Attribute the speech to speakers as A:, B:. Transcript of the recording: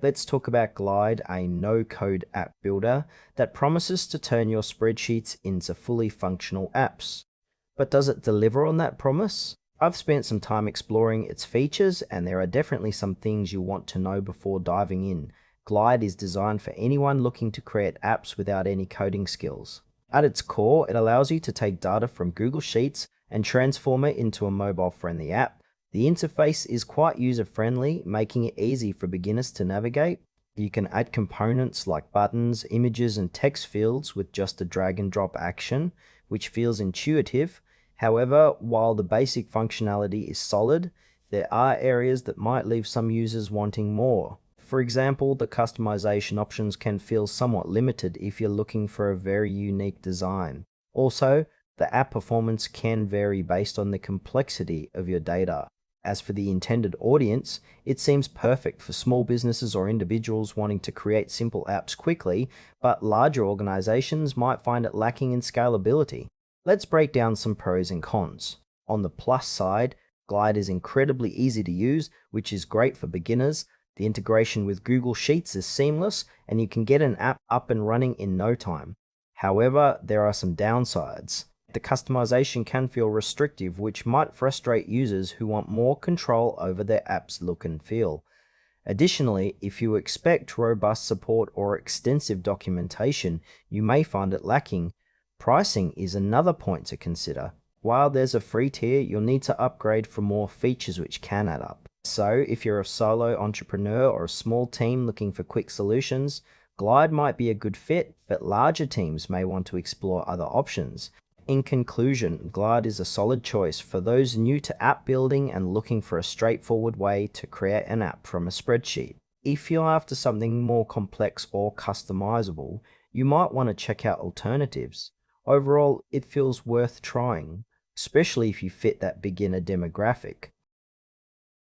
A: Let's talk about Glide, a no-code app builder that promises to turn your spreadsheets into fully functional apps. But does it deliver on that promise? I've spent some time exploring its features, and there are definitely some things you'll want to know before diving in. Glide is designed for anyone looking to create apps without any coding skills. At its core, it allows you to take data from Google Sheets and transform it into a mobile-friendly app. The interface is quite user-friendly, making it easy for beginners to navigate. You can add components like buttons, images, and text fields with just a drag-and-drop action, which feels intuitive. However, while the basic functionality is solid, there are areas that might leave some users wanting more. For example, the customization options can feel somewhat limited if you're looking for a very unique design. Also, the app performance can vary based on the complexity of your data. As for the intended audience, it seems perfect for small businesses or individuals wanting to create simple apps quickly, but larger organizations might find it lacking in scalability. Let's break down some pros and cons. On the plus side, Glide is incredibly easy to use, which is great for beginners. The integration with Google Sheets is seamless, and you can get an app up and running in no time. However, there are some downsides. The customization can feel restrictive, which might frustrate users who want more control over their app's look and feel. Additionally, if you expect robust support or extensive documentation, you may find it lacking. Pricing is another point to consider. While there's a free tier, you'll need to upgrade for more features, which can add up. So, if you're a solo entrepreneur or a small team looking for quick solutions, Glide might be a good fit, but larger teams may want to explore other options. In conclusion, Glide is a solid choice for those new to app building and looking for a straightforward way to create an app from a spreadsheet. If you're after something more complex or customizable, you might want to check out alternatives. Overall, it feels worth trying, especially if you fit that beginner demographic.